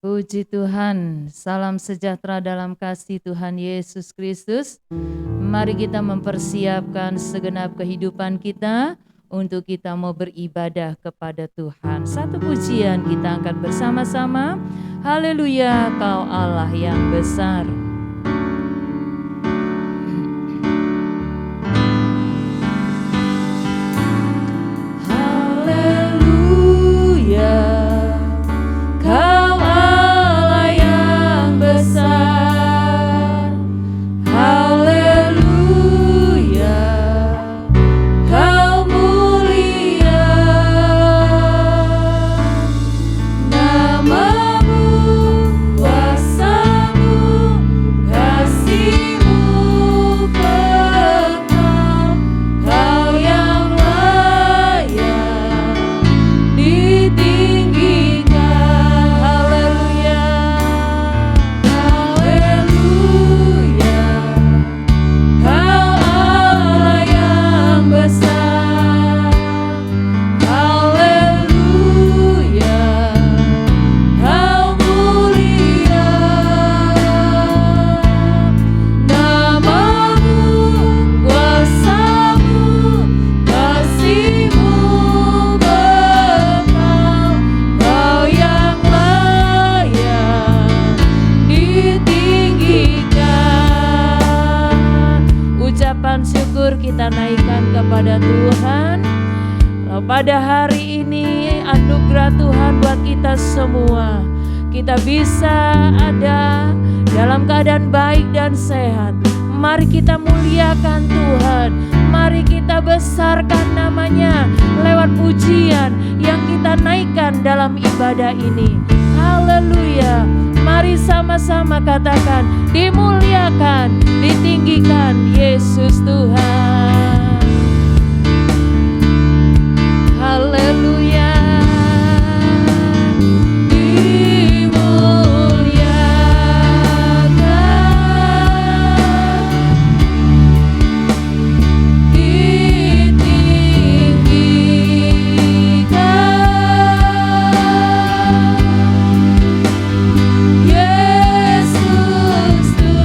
Puji Tuhan, salam sejahtera dalam kasih Tuhan Yesus Kristus. Mari kita mempersiapkan segenap kehidupan kita untuk kita mau beribadah kepada Tuhan. Satu pujian kita angkat bersama-sama. Haleluya, Kau Allah yang besar. Haleluya. Pada hari ini anugerah Tuhan buat kita semua. Kita bisa ada dalam keadaan baik dan sehat. Mari kita muliakan Tuhan. Mari kita besarkan namanya lewat pujian yang kita naikkan dalam ibadah ini. Haleluya. Mari sama-sama katakan, dimuliakan, ditinggikan Yesus Tuhan. Haleluya. Yesus Tuhan.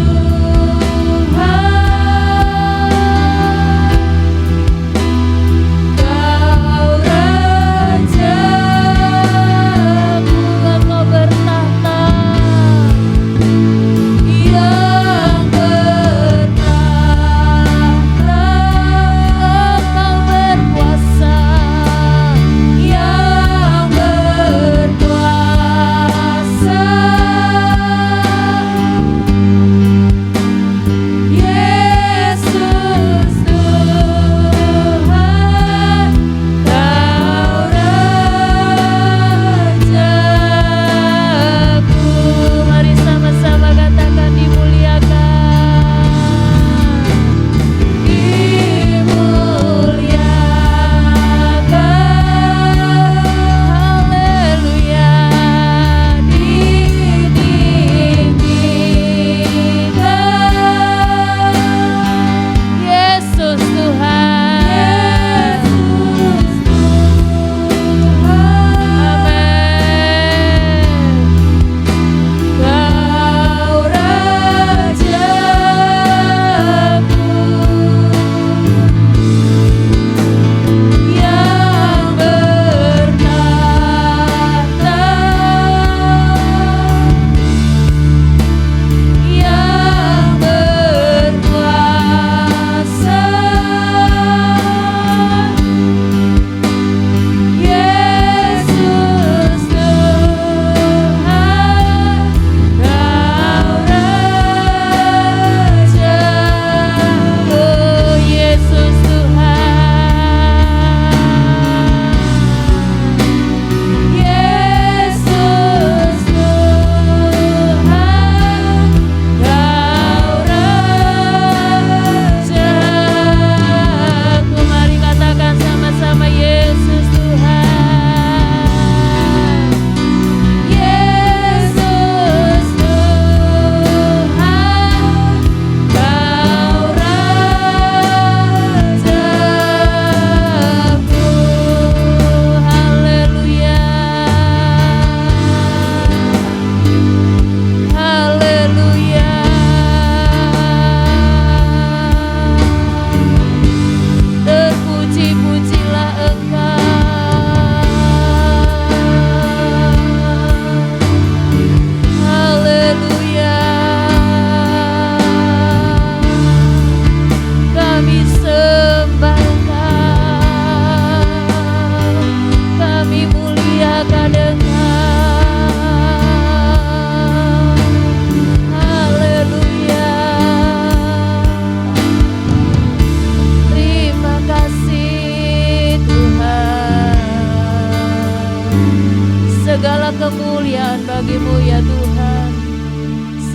kemuliaan bagi-Mu ya Tuhan.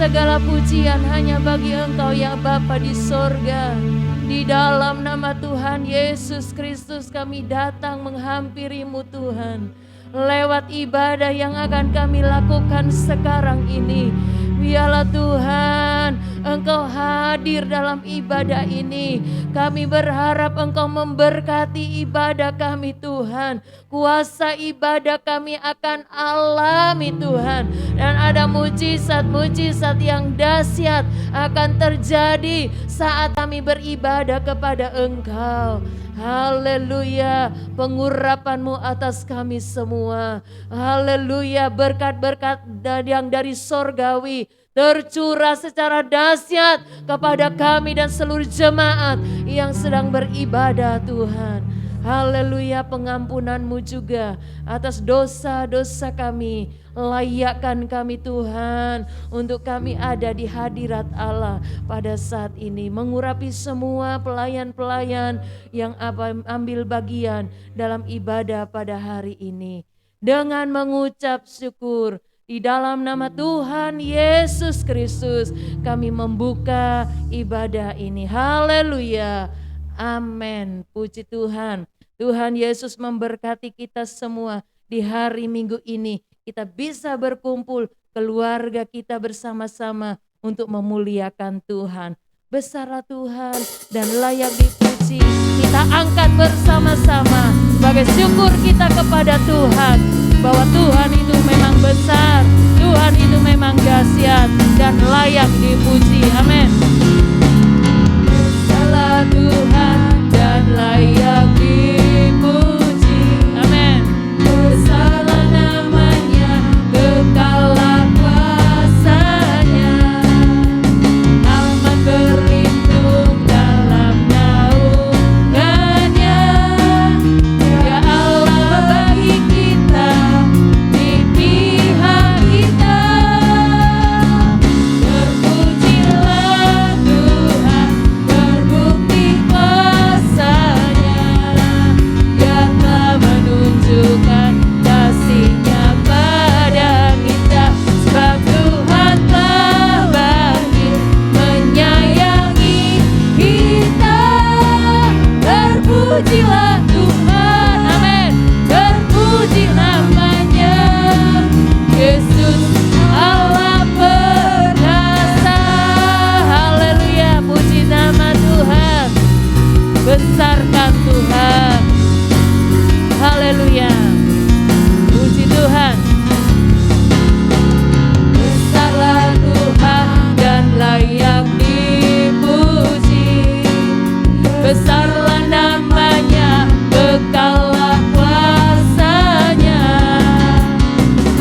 Segala pujian hanya bagi Engkau ya Bapa di sorga. Di dalam nama Tuhan Yesus Kristus kami datang menghampiri-Mu Tuhan. Lewat ibadah yang akan kami lakukan sekarang ini, biarlah Tuhan Engkau hadir dalam ibadah ini. Kami berharap Engkau memberkati ibadah kami Tuhan. Kuasa ibadah kami akan alami Tuhan. Dan ada mujizat-mujizat yang dahsyat akan terjadi saat kami beribadah kepada Engkau. Haleluya, pengurapan-Mu atas kami semua. Haleluya, berkat-berkat yang dari sorgawi tercurah secara dahsyat kepada kami dan seluruh jemaat yang sedang beribadah Tuhan. Haleluya, pengampunan-Mu juga atas dosa-dosa kami. Layakkan kami Tuhan untuk kami ada di hadirat Allah pada saat ini, mengurapi semua pelayan-pelayan yang ambil bagian dalam ibadah pada hari ini dengan mengucap syukur. Di dalam nama Tuhan Yesus Kristus kami membuka ibadah ini. Haleluya, amin. Puji Tuhan. Tuhan Yesus memberkati kita semua di hari Minggu ini. Kita bisa berkumpul keluarga kita bersama-sama untuk memuliakan Tuhan. Besarlah Tuhan dan layak dipuji. Kita angkat bersama-sama sebagai syukur kita kepada Tuhan, bahwa Tuhan itu memang besar, Tuhan itu memang dahsyat dan layak dipuji. Amin. Besarlah Tuhan dan layak dipuji. Amin. Besarlah namanya, kekalah kuasanya, aman berlindung dalam naungannya. Ya Allah bagi kita, di pihak kita. Terpujilah Tuhan, terbukti kuasanya. Dia telah menunjukkan kasih-Nya pada kita, sebab Tuhan telah bangkit menyayangi kita. Terpujilah Tuhan, amin. Terpuji namanya, Yesus Allah perkasa. Haleluya, puji nama Tuhan. Besarkan Tuhan. Haleluya, puji Tuhan. Besarlah Tuhan dan layak dipuji. Besarlah namanya, kekalah kuasanya,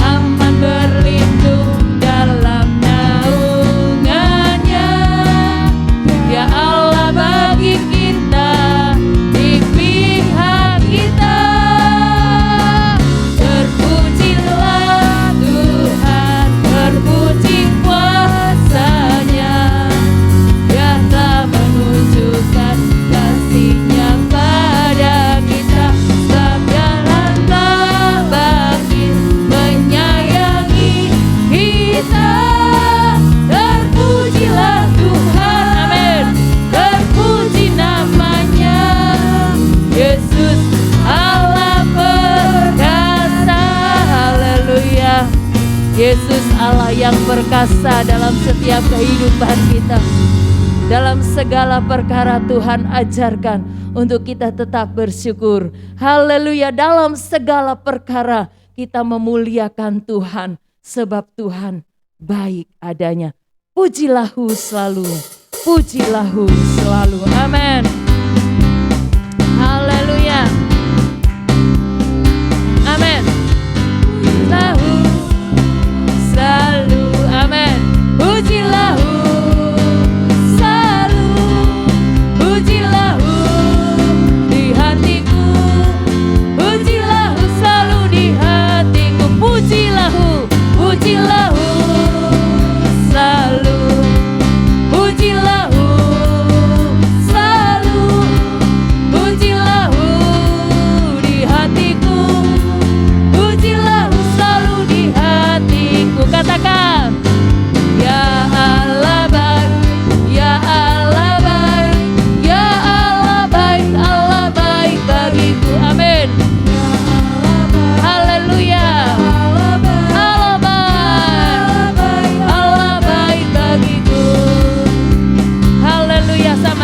aman berlindung dalam naungannya. Ya Allah bagi kita, di pihak kita. Terpujilah Tuhan, terpuji kuasanya. Dia telah menunjukkan kasih-Nya pada kita, sebab Dia telah bangkit menyayangi kita. Terpujilah Tuhan, amin. Terpuji namanya, Yesus Allah perkasa. Haleluya. Yesus Allah yang perkasa dalam setiap kehidupan kita. Dalam segala perkara Tuhan ajarkan untuk kita tetap bersyukur. Haleluya, dalam segala perkara kita memuliakan Tuhan, sebab Tuhan baik adanya. Pujilah-Hu selalu, pujilah-Hu selalu. Amin. Haleluya. Amin. Pujilah-Hu selalu. Amin. Pujilah-Hu selalu. Pujilah-Hu di hatiku. Pujilah-Hu selalu di hatiku. Pujilah-Hu, pujilah-Hu selalu. Pujilah-Hu selalu.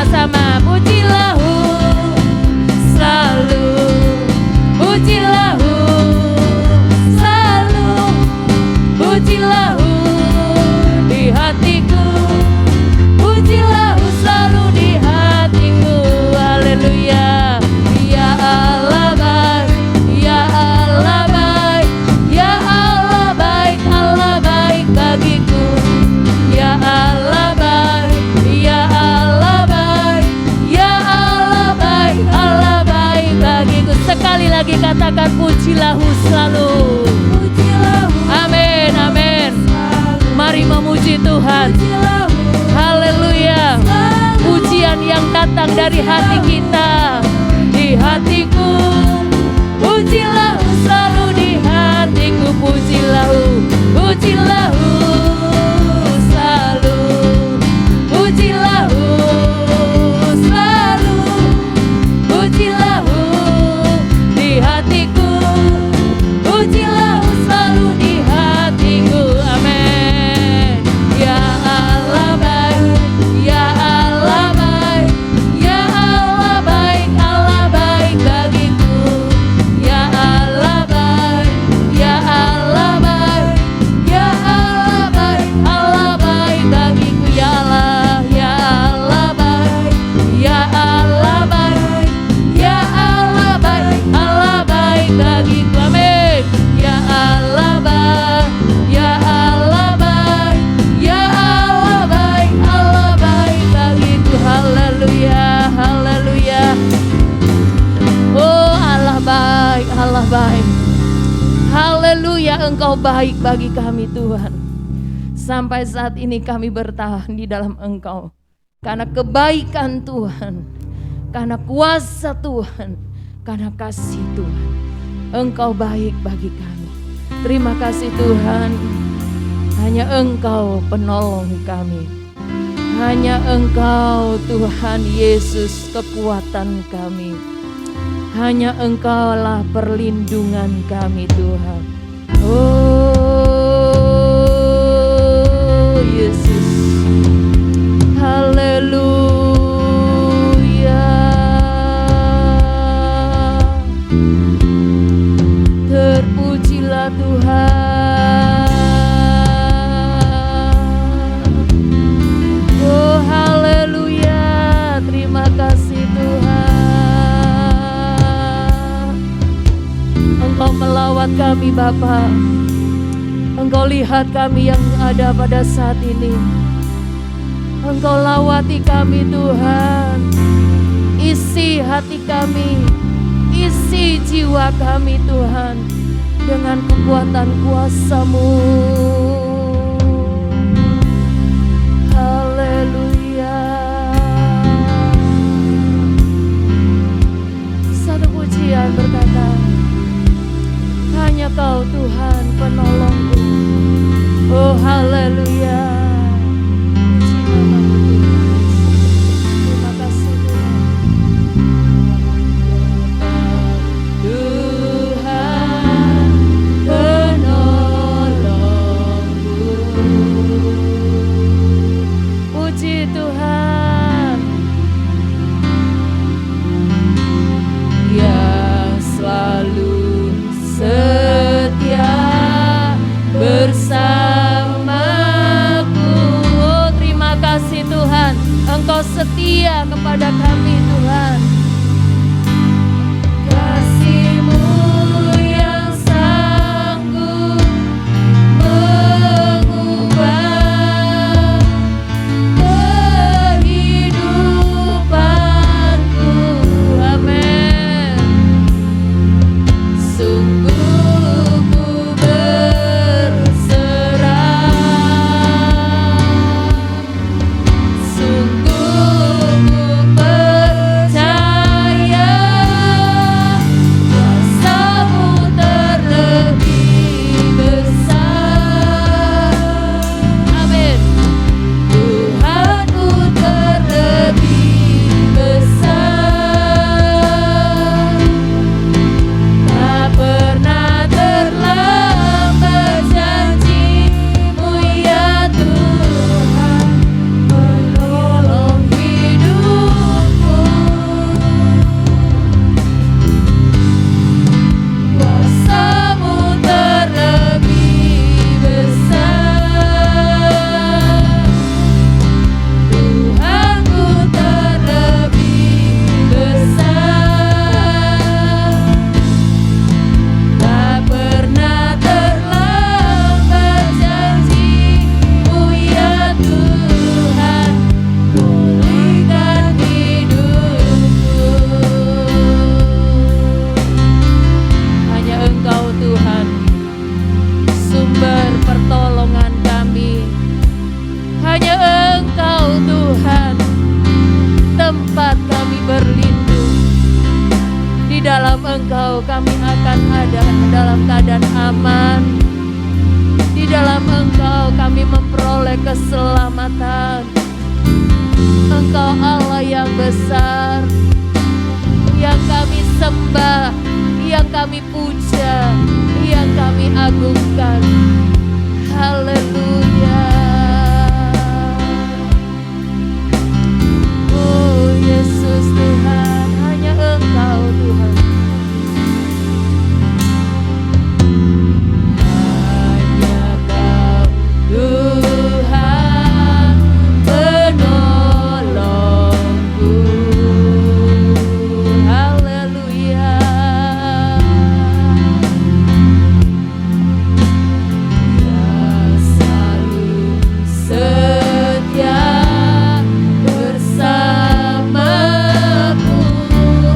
sama-sama. Pujilahu selalu, pujilahu selalu, pujilahu di hatiku, pujilahu selalu di hatiku. Haleluya. Ya Allah baik, ya Allah baik, ya Allah baik, Allah baik bagiku. Ya Allah baik, ya Allah baik, ya Allah baik, Allah baik bagiku. Sekali lagi katakan pujilahu selalu. Amin, amin. Mari memuji Tuhan. Haleluya. Pujian yang datang dari hati kita. Di hatiku, pujilahu selalu di hatiku. Pujilahu, pujilahu selalu, pujilahu selalu, pujilahu di hatiku, pujilahu selalu di hatiku. Amin. Ya Allah baik, ya Allah baik, ya Allah baik, Allah baik bagiku. Ya Allah baik, ya Allah baik, ya Allah baik, Allah baik bagiku. Ya Allah, ya Allah baik, ya Allah baik, ya Allah baik, Allah baik bagiku. Amin. Ya Allah baik, ya Allah baik, ya Allah baik, Allah baik bagiku. Haleluya, haleluya. Oh Allah baik, Allah baik. Haleluya, Engkau baik bagi kami Tuhan. Sampai saat ini kami bertahan di dalam Engkau. Karena kebaikan Tuhan, karena kuasa Tuhan, karena kasih Tuhan. Engkau baik bagi kami. Terima kasih Tuhan. Hanya Engkau penolong kami. Hanya Engkau Tuhan Yesus kekuatan kami. Hanya Engkaulah perlindungan kami Tuhan. Oh Yesus. Haleluya. Terpujilah Tuhan. Oh haleluya. Terima kasih Tuhan. Engkau melawat kami Bapa. Engkau lihat kami yang ada pada saat ini. Engkau lawati kami Tuhan. Isi hati kami, isi jiwa kami Tuhan dengan kekuatan kuasa-Mu. Haleluya. Satu pujian berkata, hanya Kau Tuhan penolongku. Oh haleluya. Puji nama-Mu Tuhan. Terima kasih Tuhan. Tuhan penolongku. Puji Tuhan. Yang selalu setia bersamaku. Oh terima kasih Tuhan, Engkau setia kepada kami Tuhan. Kasih-Mu yang sanggup mengubah kehidupanku. Amin. Sungguh ku berserah, sungguh ku Engkau kami akan ada dalam keadaan aman. Di dalam Engkau kami memperoleh keselamatan. Engkau Allah yang besar, yang kami sembah, yang kami puja, yang kami agungkan. Haleluya. Oh Yesus Tuhan, hanya Engkau Tuhan. Hanya Kau Tuhan penolongku. Haleluya. Yang selalu setia bersamaku.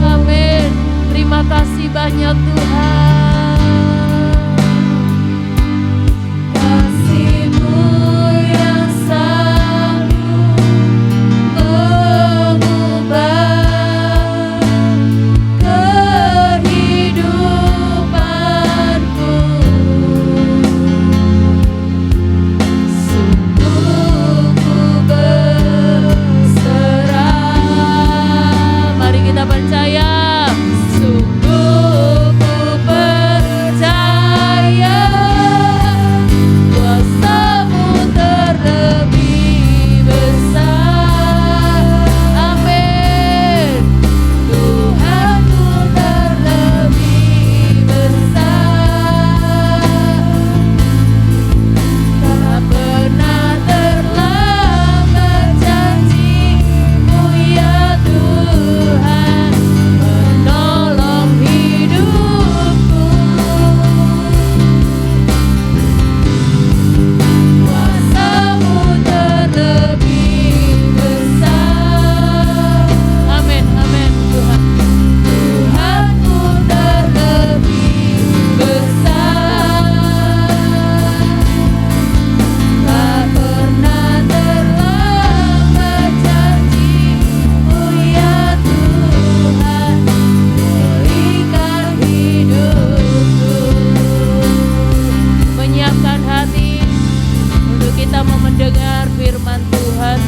Amin. Terima kasih banyak Tuhan. Kasih-Mu yang selalu mengubah kehidupanku. Sungguh ku berserah. Mari kita percaya. Sungguh ku percaya kuasa-Mu terlebih besar. Amin. Tuhanku terlebih besar. Tak pernah terlambat janji-Mu ya Tuhan, menolong hidupku. Kuasa-Mu terlebih besar. Amin, amin Tuhan. Tuhanku terlebih besar. Tak pernah terlambat janji-Mu ya Tuhan, berikan hidupku. Menyiapkan hati untuk kita mau mendengar firman Tuhan.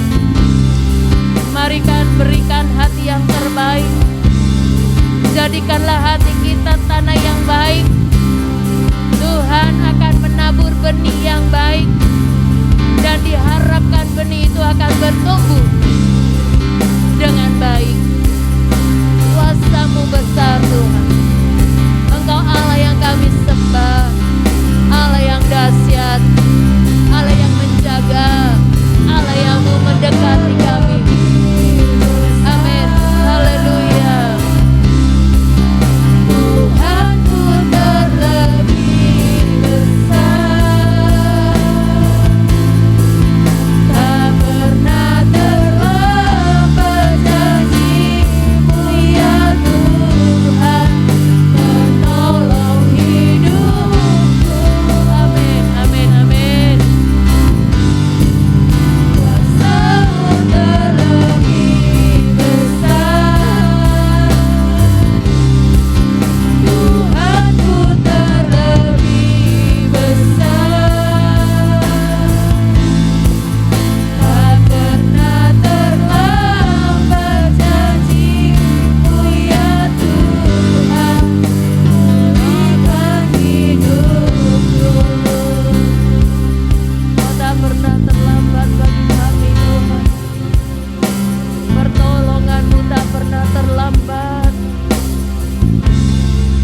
Mari kan berikan hati yang terbaik. Jadikanlah hati kita tanah yang baik. Tuhan akan menabur benih yang baik, dan diharapkan benih itu akan bertumbuh dengan baik. Kuasa-Mu besar Tuhan. Engkau Allah yang kami sembah, Allah yang dahsyat, Allah yang menjaga, Allah yang mau mendekati kami. Amin. Haleluya. Tuhanku terlebih besar. Tak pernah terlambat janji-Mu ya Tuhan, menolong hidupku. Amin, amin, amin. Kuasa-Mu terlebih besar. Tuhanku terlebih besar. Tak pernah terlambat janji-Mu ya Tuhan, berikan hidupku. Kau tak pernah terlambat bagi kami Tuhan. Pertolongan-Mu tak pernah terlambat.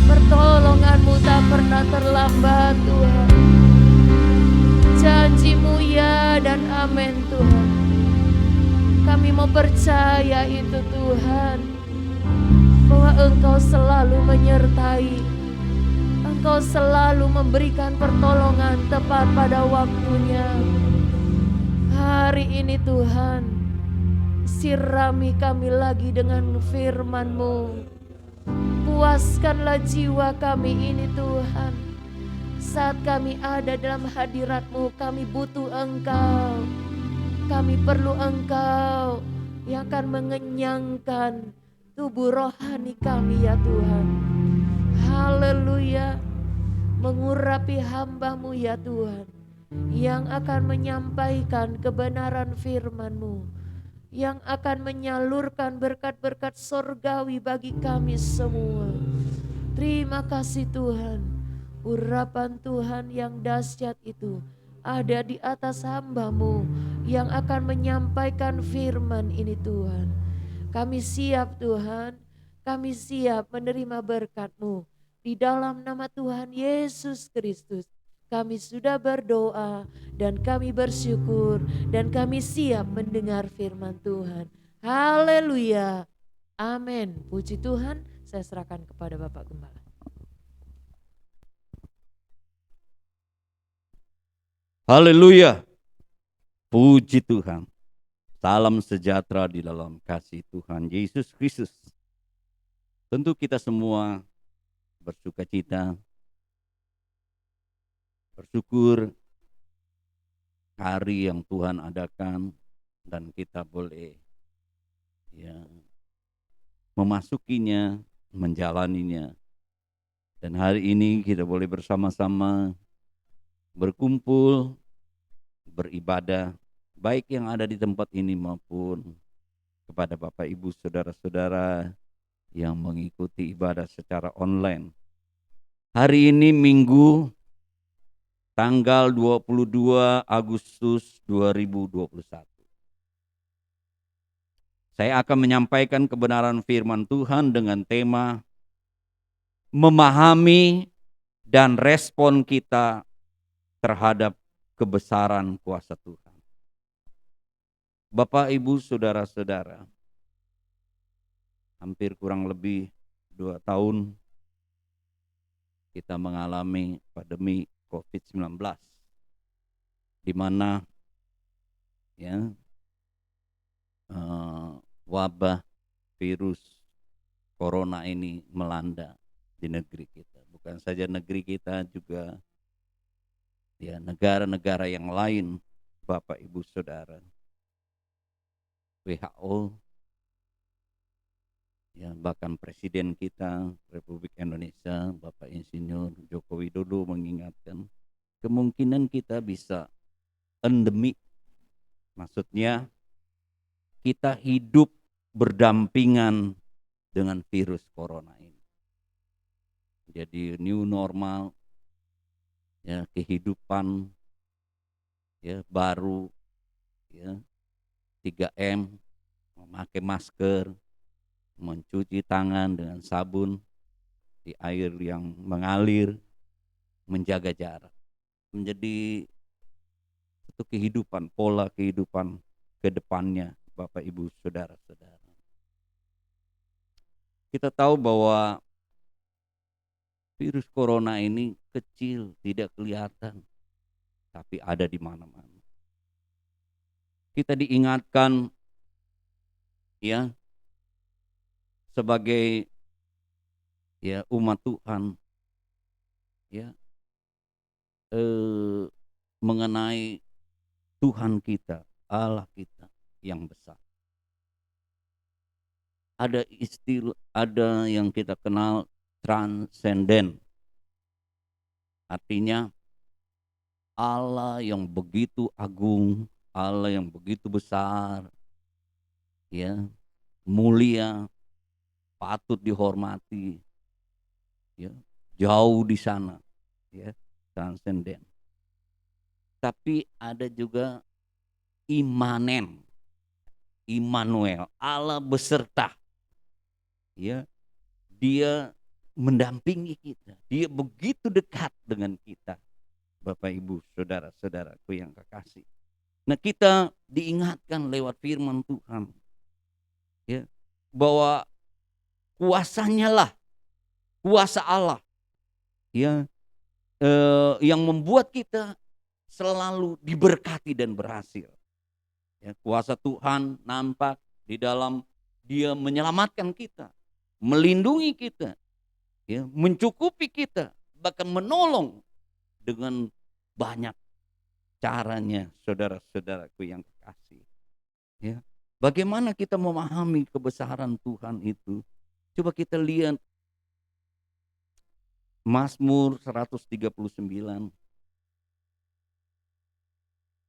Pertolongan-Mu tak pernah terlambat Tuhan. Janji-Mu ya dan amin Tuhan. Kami mau percaya itu Tuhan, bahwa Engkau selalu menyertai. Engkau selalu memberikan pertolongan tepat pada waktunya. Hari ini Tuhan, sirami kami lagi dengan firman-Mu. Puaskanlah jiwa kami ini Tuhan. Saat kami ada dalam hadirat-Mu, kami butuh Engkau. Kami perlu Engkau yang akan mengenyangkan tubuh rohani kami ya Tuhan. Haleluya. Mengurapi hamba-Mu ya Tuhan, yang akan menyampaikan kebenaran firman-Mu, yang akan menyalurkan berkat-berkat sorgawi bagi kami semua. Terima kasih Tuhan, urapan Tuhan yang dahsyat itu ada di atas hamba-Mu yang akan menyampaikan firman ini Tuhan. Kami siap Tuhan, kami siap menerima berkat-Mu. Di dalam nama Tuhan Yesus Kristus kami sudah berdoa dan kami bersyukur dan kami siap mendengar firman Tuhan. Haleluya. Amin. Puji Tuhan, saya serahkan kepada Bapak Gembala. Haleluya. Puji Tuhan. Salam sejahtera di dalam kasih Tuhan Yesus Kristus. Tentu kita semua bersukacita, bersyukur hari yang Tuhan adakan dan kita boleh memasukinya, menjalaninya. Dan hari ini kita boleh bersama-sama berkumpul, beribadah, baik yang ada di tempat ini maupun kepada Bapak Ibu Saudara-saudara yang mengikuti ibadah secara online. Hari ini Minggu tanggal 22 Agustus 2021. Saya akan menyampaikan kebenaran firman Tuhan dengan tema memahami dan respon kita terhadap kebesaran kuasa Tuhan. Bapak, Ibu, Saudara-saudara, hampir kurang lebih 2 tahun kita mengalami pandemi COVID-19, di mana wabah virus corona ini melanda di negeri kita. Bukan saja negeri kita, juga negara-negara yang lain, Bapak Ibu Saudara. WHO, bahkan Presiden kita Republik Indonesia Bapak Insinyur Joko Widodo mengingatkan kemungkinan kita bisa endemik. Maksudnya kita hidup berdampingan dengan virus corona ini. Jadi new normal, kehidupan baru, 3M, memakai masker, mencuci tangan dengan sabun di air yang mengalir, menjaga jarak. Menjadi satu kehidupan, pola kehidupan ke depannya, Bapak Ibu Saudara-saudara. Kita tahu bahwa virus corona ini kecil, tidak kelihatan, tapi ada di mana-mana. Kita diingatkan sebagai umat Tuhan mengenai Tuhan kita, Allah kita yang besar. Ada yang kita kenal transenden. Artinya Allah yang begitu agung, Allah yang begitu besar, mulia, patut dihormati, jauh di sana, transenden. Tapi ada juga imanen, Immanuel, Allah beserta. Dia mendampingi kita, dia begitu dekat dengan kita, Bapak Ibu Saudara-saudaraku yang kekasih. Nah, kita diingatkan lewat firman Tuhan bahwa kuasanya lah, kuasa Allah yang membuat kita selalu diberkati dan berhasil. Kuasa Tuhan nampak di dalam Dia menyelamatkan kita, melindungi kita, mencukupi kita, bahkan menolong dengan banyak caranya, saudara-saudaraku yang kekasih. Bagaimana kita memahami kebesaran Tuhan itu? Coba kita lihat Mazmur 139.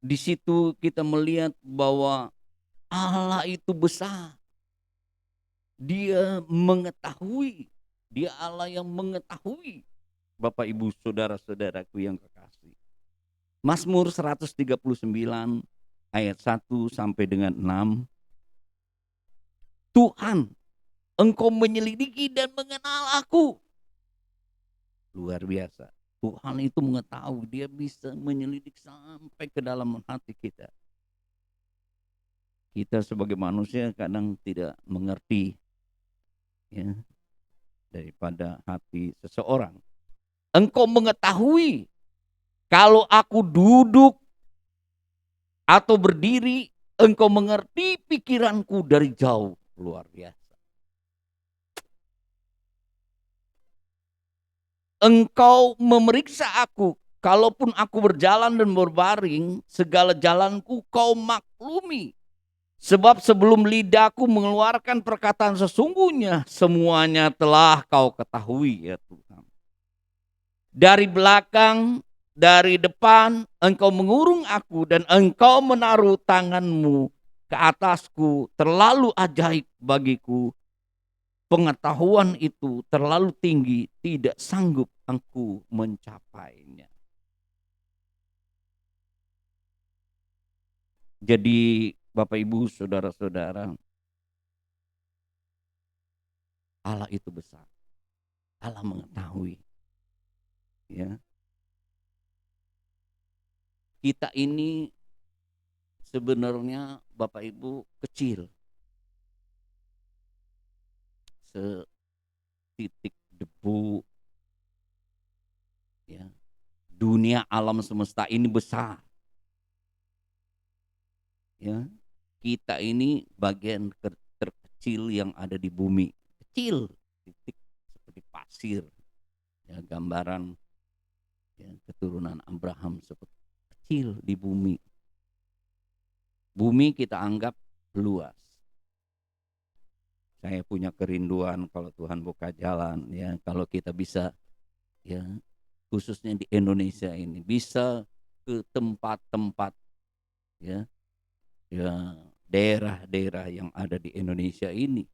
Di situ kita melihat bahwa Allah itu besar. Dia mengetahui. Dia Allah yang mengetahui. Bapak Ibu saudara-saudaraku yang kekasih. Mazmur 139 ayat 1 sampai dengan 6. Tuhan, Engkau menyelidiki dan mengenal aku. Luar biasa. Tuhan itu mengetahui, dia bisa menyelidik sampai ke dalam hati kita. Kita sebagai manusia kadang tidak mengerti ya, daripada hati seseorang. Engkau mengetahui kalau aku duduk atau berdiri, Engkau mengerti pikiranku dari jauh. Luar biasa. Engkau memeriksa aku, kalaupun aku berjalan dan berbaring, segala jalanku kau maklumi. Sebab sebelum lidahku mengeluarkan perkataan sesungguhnya, semuanya telah kau ketahui ya Tuhan. Dari belakang, dari depan, engkau mengurung aku dan engkau menaruh tanganmu ke atasku. Terlalu ajaib bagiku. Pengetahuan itu terlalu tinggi, tidak sanggup aku mencapainya. Jadi Bapak Ibu saudara-saudara, Allah itu besar. Allah mengetahui. Ya. Kita ini sebenarnya Bapak Ibu kecil. Setitik debu. Ya. Dunia alam semesta ini besar. Ya. Kita ini bagian terkecil yang ada di bumi. Kecil, titik seperti pasir. Ya, gambaran ya, keturunan Abraham seperti kecil di bumi. Bumi kita anggap luas. Saya punya kerinduan kalau Tuhan buka jalan ya, kalau kita bisa ya, khususnya di Indonesia ini bisa ke tempat-tempat ya, ya daerah-daerah yang ada di Indonesia ini.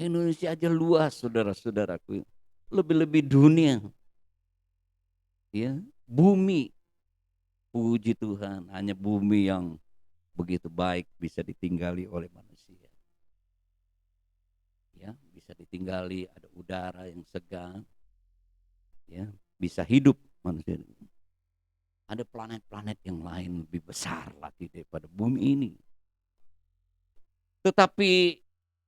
Indonesia aja luas saudara-saudaraku, lebih-lebih dunia. Ya, bumi, puji Tuhan, hanya bumi yang begitu baik bisa ditinggali oleh manusia. Ya, bisa ditinggali, ada udara yang segar, ya, bisa hidup manusia. Ada planet-planet yang lain lebih besar lagi daripada bumi ini. Tetapi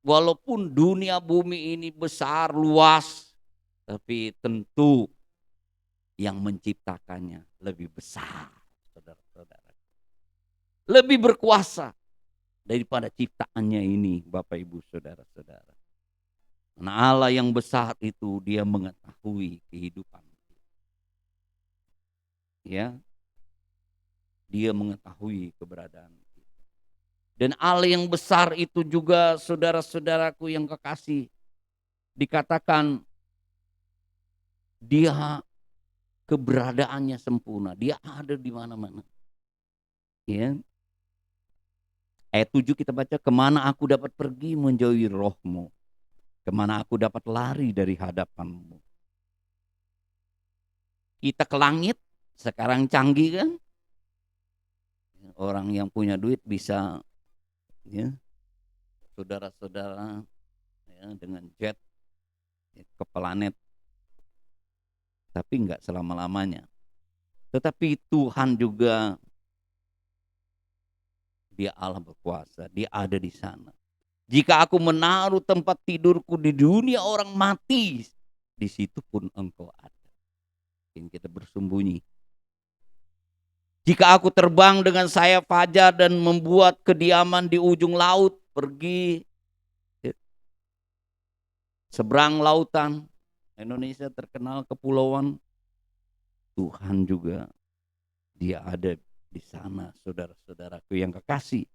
walaupun dunia bumi ini besar, luas, tapi tentu yang menciptakannya lebih besar, saudara-saudara. Lebih berkuasa daripada ciptaannya ini, Bapak Ibu saudara-saudara. Nah, Allah yang besar itu dia mengetahui kehidupan. Ya. Dia mengetahui keberadaan kita. Dan Allah yang besar itu juga saudara-saudaraku yang kekasih, dikatakan dia keberadaannya sempurna. Dia ada di mana-mana. Ya. Ayat 7 kita baca, kemana aku dapat pergi menjauhi rohmu? Kemana aku dapat lari dari hadapanmu? Kita ke langit, sekarang canggih kan? Orang yang punya duit bisa, ya, saudara-saudara ya, dengan jet ya, ke planet. Tapi enggak selama-lamanya. Tetapi Tuhan juga, dia Allah berkuasa, dia ada di sana. Jika aku menaruh tempat tidurku di dunia orang mati, di situ pun engkau ada. Yang kita bersembunyi. Jika aku terbang dengan sayap fajar dan membuat kediaman di ujung laut, pergi seberang lautan, Indonesia terkenal kepulauan, Tuhan juga dia ada di sana, saudara-saudaraku yang kekasih.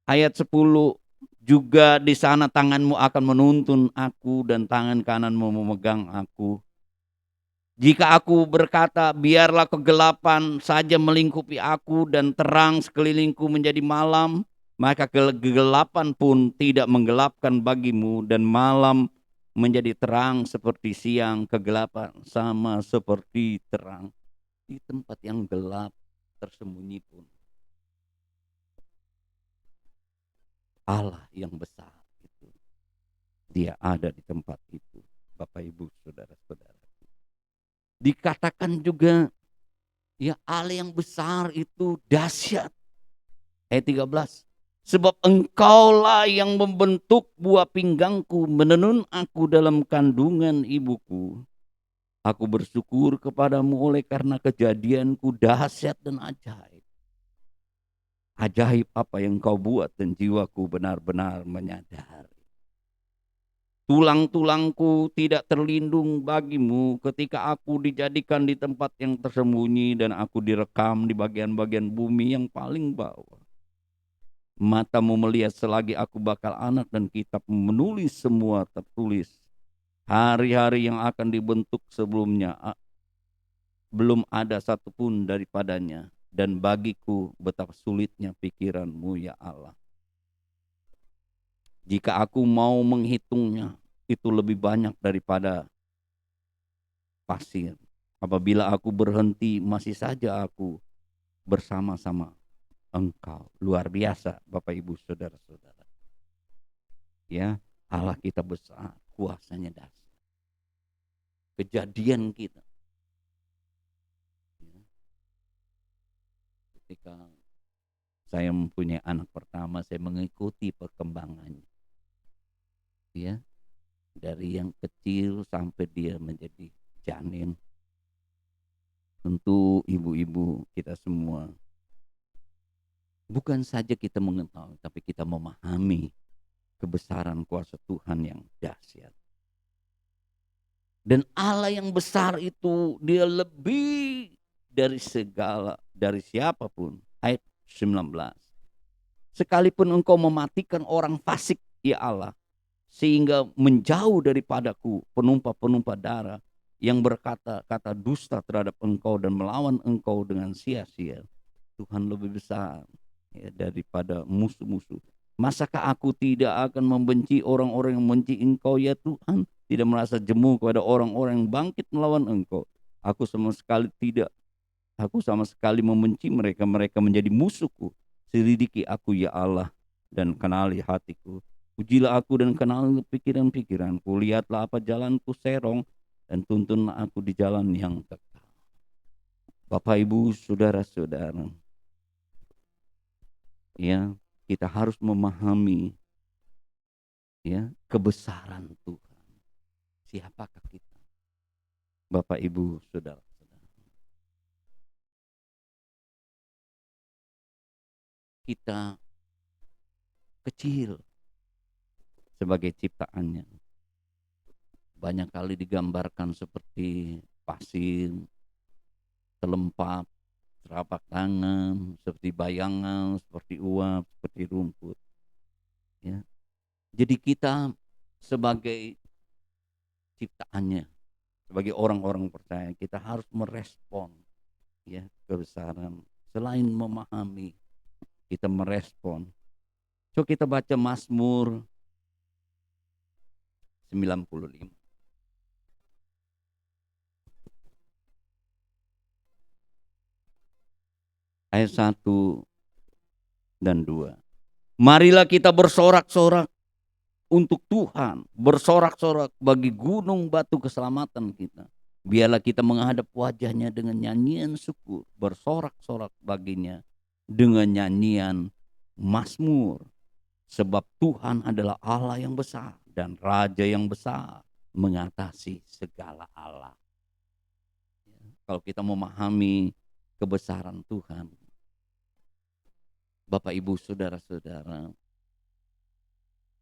Ayat 10, Juga di sana tanganmu akan menuntun aku dan tangan kananmu memegang aku. Jika aku berkata, biarlah kegelapan saja melingkupi aku dan terang sekelilingku menjadi malam, maka kegelapan pun tidak menggelapkan bagimu dan malam menjadi terang seperti siang, kegelapan sama seperti terang. Di tempat yang gelap tersembunyi pun Allah yang besar itu, Dia ada di tempat itu. Bapak Ibu Saudara-saudara. Dikatakan juga ya Allah yang besar itu dahsyat. Ayat 13. Sebab engkaulah yang membentuk buah pinggangku, menenun aku dalam kandungan ibuku. Aku bersyukur kepadamu oleh karena kejadianku dahsyat dan ajaib. Ajaib apa yang kau buat dan jiwaku benar-benar menyadari. Tulang-tulangku tidak terlindung bagimu ketika aku dijadikan di tempat yang tersembunyi dan aku direkam di bagian-bagian bumi yang paling bawah. Matamu melihat selagi aku bakal anak dan kitab menulis semua tertulis. Hari-hari yang akan dibentuk sebelumnya belum ada satupun daripadanya. Dan bagiku betapa sulitnya pikiranmu ya Allah. Jika aku mau menghitungnya, itu lebih banyak daripada pasir. Apabila aku berhenti, masih saja aku bersama-sama engkau. Luar biasa Bapak Ibu Saudara-saudara. Ya, Allah kita besar, kuasanya dahsyat. Kejadian kita. Ya. Ketika saya mempunyai anak pertama, saya mengikuti perkembangannya. Ya, dari yang kecil sampai dia menjadi janin. Tentu ibu-ibu kita semua bukan saja kita mengetahui, tapi kita memahami kebesaran kuasa Tuhan yang dahsyat. Dan Allah yang besar itu dia lebih dari segala, dari siapapun. Ayat 19. Sekalipun engkau mematikan orang fasik ya Allah, sehingga menjauh daripadaku penumpah-penumpah darah yang berkata-kata dusta terhadap engkau dan melawan engkau dengan sia-sia. Tuhan lebih besar ya, daripada musuh-musuh. Masakah aku tidak akan membenci orang-orang yang membenci engkau ya Tuhan? Tidak merasa jemu kepada orang-orang yang bangkit melawan engkau. Aku sama sekali membenci mereka. Mereka menjadi musuhku. Selidiki aku ya Allah dan kenali hatiku. Ujilah aku dan kenali pikiran-pikiranku. Lihatlah apa jalanku serong dan tuntunlah aku di jalan yang kekal. Bapak Ibu Saudara-saudara, ya, kita harus memahami ya kebesaran Tuhan. Siapakah kita? Bapak Ibu Saudara-saudara. Kita kecil sebagai ciptaannya. Banyak kali digambarkan seperti pasir, telempap, telapak tangan, seperti bayangan, seperti uap, seperti rumput. Ya. Jadi kita sebagai ciptaannya, sebagai orang-orang percaya, kita harus merespon ya kebesaran. Selain memahami, kita merespon. So kita baca Mazmur 95. Ayat 1 dan 2. Marilah kita bersorak-sorak untuk Tuhan, bersorak-sorak bagi gunung batu keselamatan kita. Biarlah kita menghadap wajahnya dengan nyanyian syukur, bersorak-sorak baginya dengan nyanyian mazmur. Sebab Tuhan adalah Allah yang besar dan Raja yang besar mengatasi segala Allah. Kalau kita memahami kebesaran Tuhan, Bapak Ibu Saudara-saudara,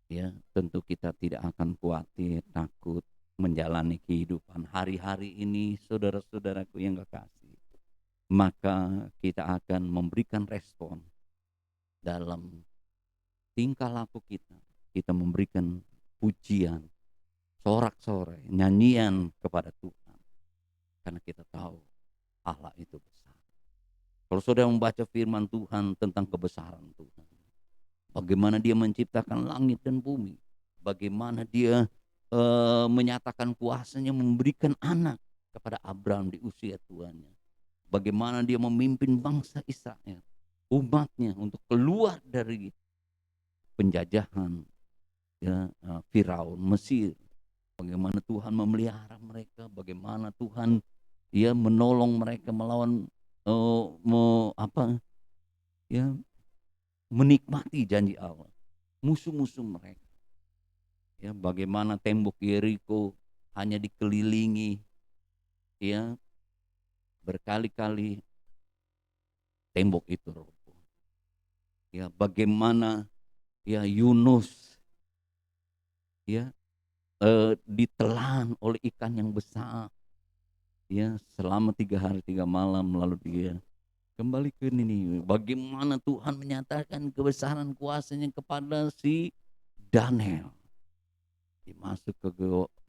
ya tentu kita tidak akan khawatir, takut menjalani kehidupan hari-hari ini, saudara-saudaraku yang kekasih. Maka kita akan memberikan respon dalam tingkah laku kita, kita memberikan pujian, sorak-sorai, nyanyian kepada Tuhan. Karena kita tahu Allah itu besar. Kalau saudara membaca firman Tuhan tentang kebesaran Tuhan, bagaimana dia menciptakan langit dan bumi, bagaimana dia menyatakan kuasanya memberikan anak kepada Abraham di usia tuanya, bagaimana dia memimpin bangsa Israel, umatnya untuk keluar dari penjajahan Firaun Mesir, bagaimana Tuhan memelihara mereka, bagaimana Tuhan menolong mereka melawan menikmati janji Allah, musuh-musuh mereka. Bagaimana tembok Yeriko hanya dikelilingi, berkali-kali tembok itu roboh. Bagaimana Yunus ditelan oleh ikan yang besar, selama 3 hari 3 malam, lalu dia kembali ke Niniwe. Bagaimana Tuhan menyatakan kebesaran kuasanya kepada si Daniel, dimasuk ke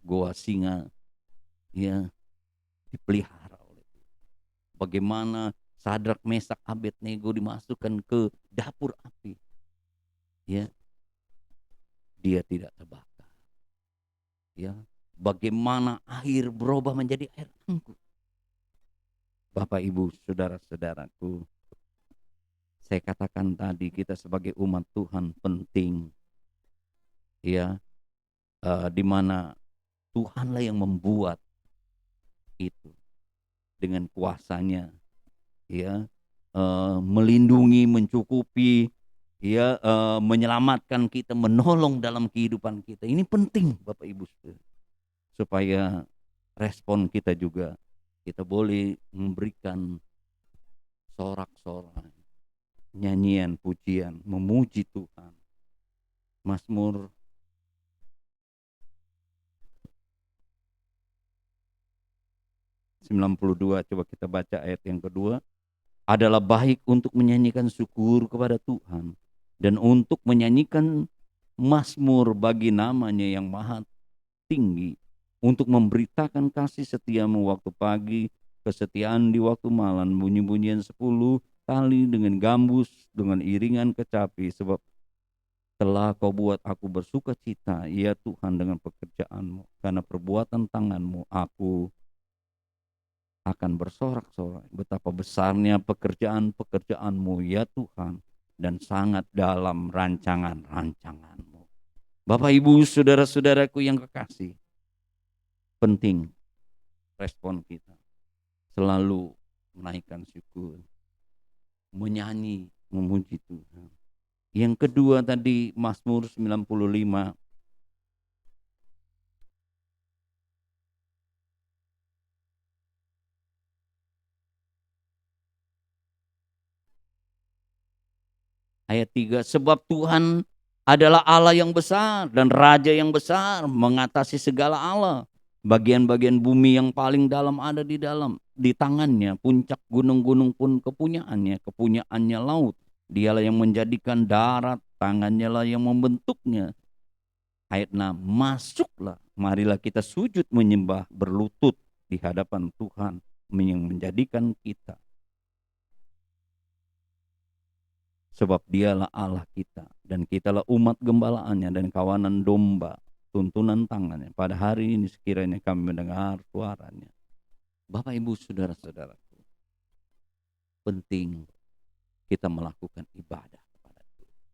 goa singa, dipelihara oleh Tuhan. Bagaimana Sadrak, Mesak, Abednego dimasukkan ke dapur api, dia tidak terbakar. Bagaimana air berubah menjadi air anggur. Bapak, Ibu, saudara-saudaraku, saya katakan tadi, kita sebagai umat Tuhan penting, di mana Tuhanlah yang membuat itu dengan kuasanya, melindungi, mencukupi, menyelamatkan kita, menolong dalam kehidupan kita. Ini penting, Bapak Ibu, supaya respon kita juga, kita boleh memberikan sorak-sorai, nyanyian, pujian, memuji Tuhan. Mazmur 92, coba kita baca ayat yang kedua. Adalah baik untuk menyanyikan syukur kepada Tuhan dan untuk menyanyikan mazmur bagi namanya yang maha tinggi, untuk memberitakan kasih setiamu waktu pagi, kesetiaan di waktu malam, bunyi-bunyian 10 kali dengan gambus, dengan iringan kecapi, sebab telah kau buat aku bersuka cita, ya Tuhan, dengan pekerjaanmu, karena perbuatan tanganmu aku akan bersorak-sorai. Betapa besarnya pekerjaan-pekerjaanmu, ya Tuhan, dan sangat dalam rancangan-rancanganmu. Bapak, Ibu, saudara-saudaraku yang kekasih, penting respon kita selalu menaikkan syukur, menyanyi, memuji Tuhan. Yang kedua tadi, Mazmur 95 ayat 3, sebab Tuhan adalah Allah yang besar dan Raja yang besar, mengatasi segala Allah. Bagian-bagian bumi yang paling dalam ada di tangannya, puncak gunung-gunung pun kepunyaannya laut. Dialah yang menjadikan darat, tangannya lah yang membentuknya. Ayat 6, masuklah, marilah kita sujud menyembah, berlutut di hadapan Tuhan yang menjadikan kita. Sebab dialah Allah kita, dan kitalah umat gembalaannya dan kawanan domba, tuntunan tangannya. Pada hari ini sekiranya kami mendengar suaranya. Bapak, Ibu, saudara-saudaraku, penting kita melakukan ibadah kepada Tuhan.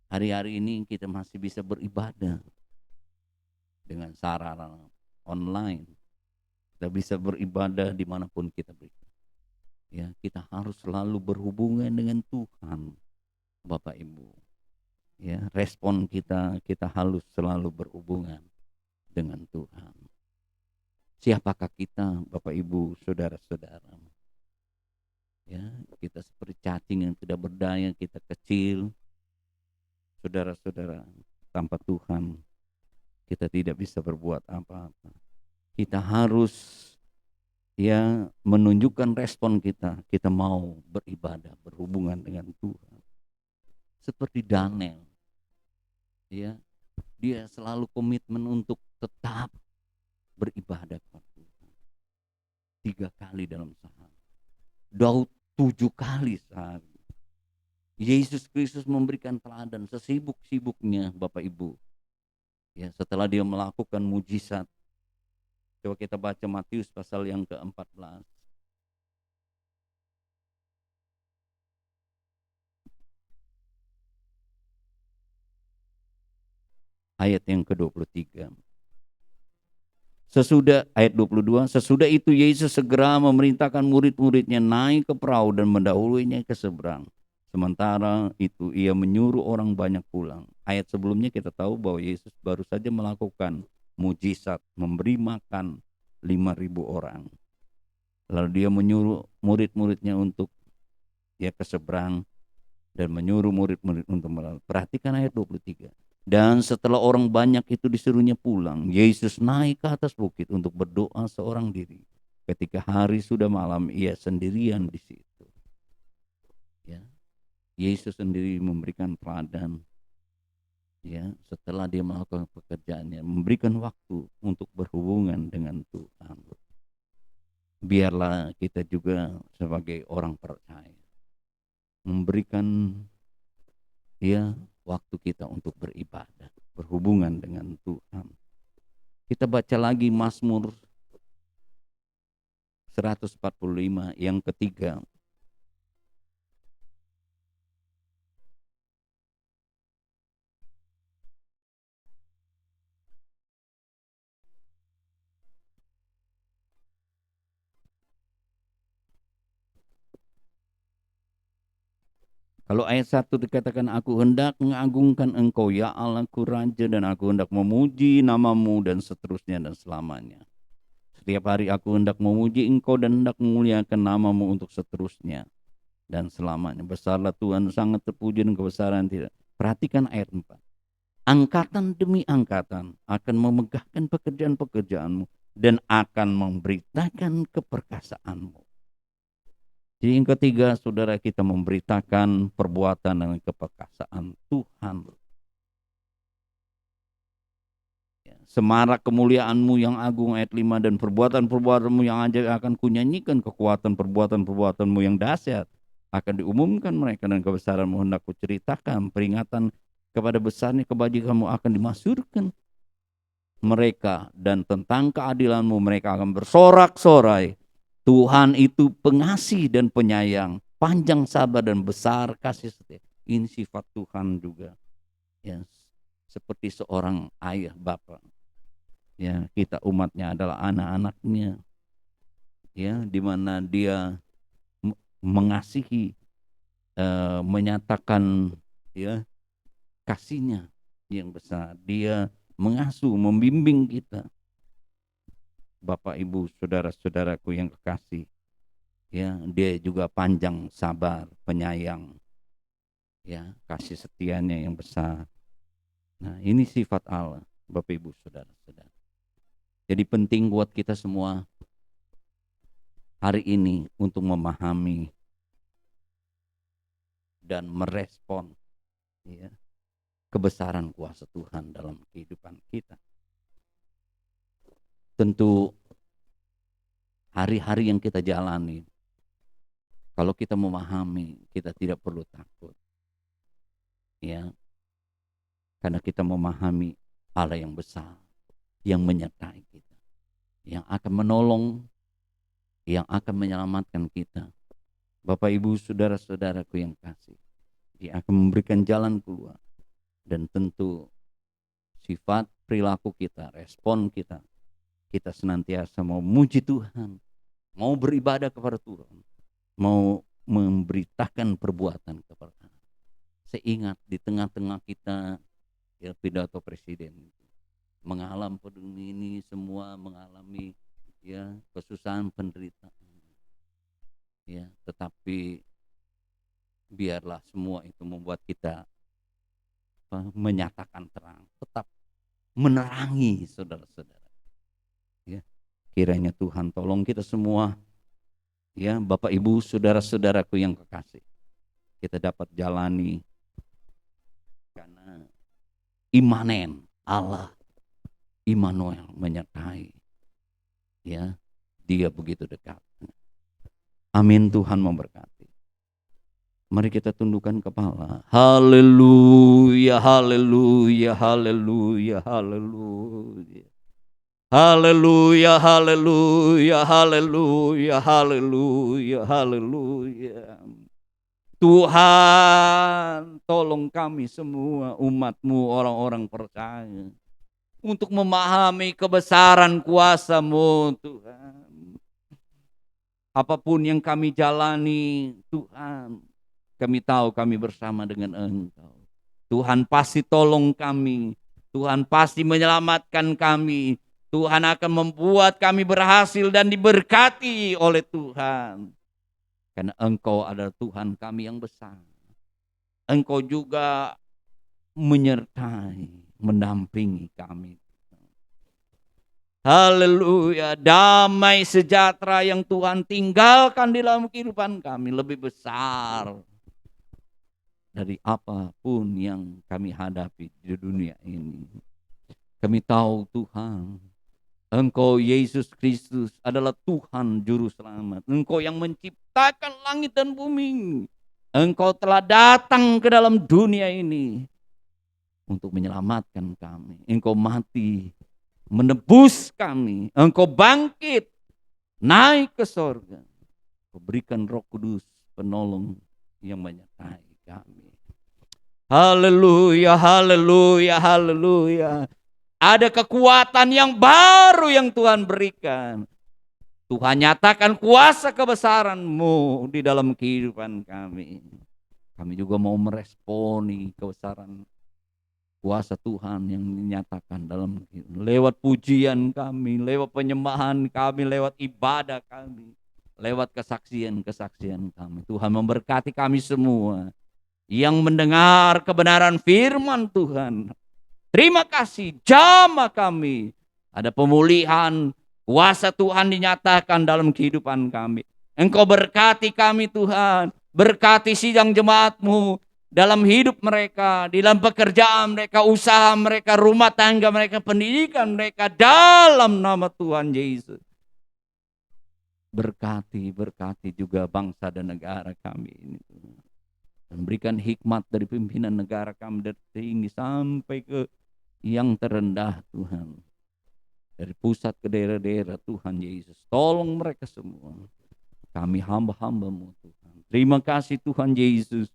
Hari-hari ini kita masih bisa beribadah dengan sarana online. Kita bisa beribadah dimanapun kita berada. Kita harus selalu berhubungan dengan Tuhan, Bapak Ibu. Respon kita harus selalu berhubungan dengan Tuhan. Siapakah kita, Bapak Ibu, saudara-saudara? Kita seperti cacing yang tidak berdaya, kita kecil. Saudara-saudara, tanpa Tuhan kita tidak bisa berbuat apa-apa. Kita harus menunjukkan respon kita mau beribadah, berhubungan dengan Tuhan. seperti Daniel, ya, dia selalu komitmen untuk tetap beribadah kepada Tuhan. 3 kali dalam sehari. Daud 7 kali sehari. Yesus Kristus memberikan teladan sesibuk-sibuknya Bapak Ibu. Ya, setelah dia melakukan mujizat. Coba kita baca Matius pasal yang ke-14. Ayat yang ke-23. Ayat 22, sesudah itu Yesus segera memerintahkan murid-muridnya naik ke perahu dan mendahuluinya ke seberang. Sementara itu ia menyuruh orang banyak pulang. Ayat sebelumnya kita tahu bahwa Yesus baru saja melakukan mujizat, memberi makan 5.000 orang. Lalu dia menyuruh murid-muridnya untuk ke seberang dan menyuruh murid-murid untuk melalu. Perhatikan ayat 23. Dan setelah orang banyak itu disuruhnya pulang, Yesus naik ke atas bukit untuk berdoa seorang diri. Ketika hari sudah malam, ia sendirian di situ. Ya, Yesus sendiri memberikan teladan. Ya, setelah dia melakukan pekerjaannya, memberikan waktu untuk berhubungan dengan Tuhan. Biarlah kita juga sebagai orang percaya memberikan waktu kita untuk beribadah, berhubungan dengan Tuhan. Kita baca lagi Mazmur 145 yang ketiga. Kalau ayat 1 dikatakan, aku hendak mengagungkan engkau ya Allahku Raja, dan aku hendak memuji namamu, dan seterusnya dan selamanya. Setiap hari aku hendak memuji engkau dan hendak memuliakan namamu untuk seterusnya dan selamanya. Besarlah Tuhan, sangat terpuji dan kebesaran tidak. Perhatikan ayat 4. Angkatan demi angkatan akan memegahkan pekerjaan-pekerjaanmu dan akan memberitakan keperkasaanmu. Jadi yang ketiga, saudara, kita memberitakan perbuatan dan keperkasaan Tuhan. Semarak kemuliaanmu yang agung, ayat 5, dan perbuatan-perbuatanmu yang ajaib akan kunyanyikan, kekuatan perbuatan-perbuatanmu yang dahsyat akan diumumkan mereka, dan kebesaranmu hendak kuceritakan, peringatan kepada besarnya kebajikanmu akan dimasyurkan mereka, dan tentang keadilanmu mereka akan bersorak-sorai. Tuhan itu pengasih dan penyayang, panjang sabar dan besar kasih setia. Ini sifat Tuhan juga. Ya, seperti seorang ayah bapa. Ya, kita umatnya adalah anak-anaknya. Ya, di mana dia mengasihi, menyatakan kasihnya yang besar. Dia mengasuh, membimbing kita. Bapak, Ibu, saudara-saudaraku yang kekasih, dia juga panjang sabar, penyayang, kasih setianya yang besar. Nah, ini sifat Allah, Bapak, Ibu, saudara-saudara. Jadi penting buat kita semua hari ini untuk memahami dan merespon kebesaran kuasa Tuhan dalam kehidupan kita. Tentu hari-hari yang kita jalani, kalau kita memahami, kita tidak perlu takut. Karena kita memahami Allah yang besar, yang menyertai kita, yang akan menolong, yang akan menyelamatkan kita. Bapak, Ibu, saudara-saudaraku yang kasih, Dia akan memberikan jalan keluar. Dan tentu sifat perilaku kita, respon kita senantiasa mau memuji Tuhan, mau beribadah kepada Tuhan, mau memberitakan perbuatan kepada Tuhan. Saya ingat di tengah-tengah kita pidato presiden, mengalami pandemi ini, semua mengalami kesusahan, penderitaan. Tetapi biarlah semua itu membuat kita menyatakan terang, tetap menerangi saudara-saudara. Kiranya Tuhan tolong kita semua, Bapak, Ibu, saudara-saudaraku yang kekasih, kita dapat jalani imanen, Allah Immanuel menyertai. Ya, Dia begitu dekat. Amin. Tuhan memberkati. Mari kita tundukkan kepala. Haleluya, haleluya, haleluya, haleluya. Haleluya, haleluya, haleluya, haleluya, haleluya. Tuhan, tolong kami semua, umat-Mu, orang-orang percaya, untuk memahami kebesaran kuasa-Mu, Tuhan. Apapun yang kami jalani, Tuhan, kami tahu kami bersama dengan Engkau. Tuhan pasti tolong kami, Tuhan pasti menyelamatkan kami, Tuhan akan membuat kami berhasil dan diberkati oleh Tuhan. Karena Engkau adalah Tuhan kami yang besar. Engkau juga menyertai, mendampingi kami. Haleluya, damai sejahtera yang Tuhan tinggalkan di dalam kehidupan kami lebih besar dari apapun yang kami hadapi di dunia ini. Kami tahu Tuhan, Engkau Yesus Kristus adalah Tuhan Juru Selamat. Engkau yang menciptakan langit dan bumi. Engkau telah datang ke dalam dunia ini untuk menyelamatkan kami. Engkau mati, menebus kami. Engkau bangkit, naik ke sorga. Engkau berikan Roh Kudus, penolong yang menyertai kami. Haleluya, haleluya, haleluya. Ada kekuatan yang baru yang Tuhan berikan. Tuhan nyatakan kuasa kebesaran-Mu di dalam kehidupan kami. Kami juga mau meresponi kebesaran kuasa Tuhan yang dinyatakan dalam kehidupan. Lewat pujian kami, lewat penyembahan kami, lewat ibadah kami, lewat kesaksian-kesaksian kami. Tuhan memberkati kami semua yang mendengar kebenaran firman Tuhan. Terima kasih, jamah kami. Ada pemulihan, kuasa Tuhan dinyatakan dalam kehidupan kami. Engkau berkati kami Tuhan, berkati sidang jemaat-Mu dalam hidup mereka, di dalam pekerjaan mereka, usaha mereka, rumah tangga mereka, pendidikan mereka, dalam nama Tuhan Yesus. Berkati juga bangsa dan negara kami ini. Dan berikan hikmat dari pimpinan negara kami dari tinggi sampai ke yang terendah Tuhan. Dari pusat ke daerah-daerah Tuhan Yesus. Tolong mereka semua. Kami hamba-hamba-Mu Tuhan. Terima kasih Tuhan Yesus.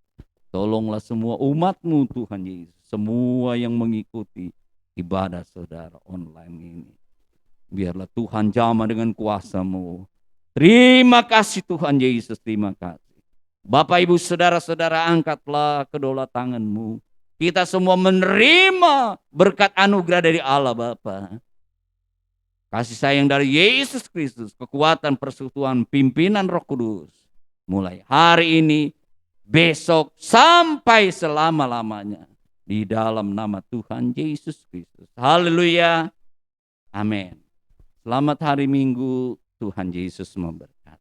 Tolonglah semua umat-Mu Tuhan Yesus. Semua yang mengikuti ibadah saudara online ini. Biarlah Tuhan jamah dengan kuasa-Mu. Terima kasih Tuhan Yesus. Terima kasih. Bapak Ibu saudara-saudara, angkatlah kedua tangan-Mu. Kita semua menerima berkat anugerah dari Allah Bapa. Kasih sayang dari Yesus Kristus, kekuatan persekutuan pimpinan Roh Kudus. Mulai hari ini, besok, sampai selama-lamanya. Di dalam nama Tuhan Yesus Kristus. Haleluya. Amin. Selamat hari Minggu, Tuhan Yesus memberkati.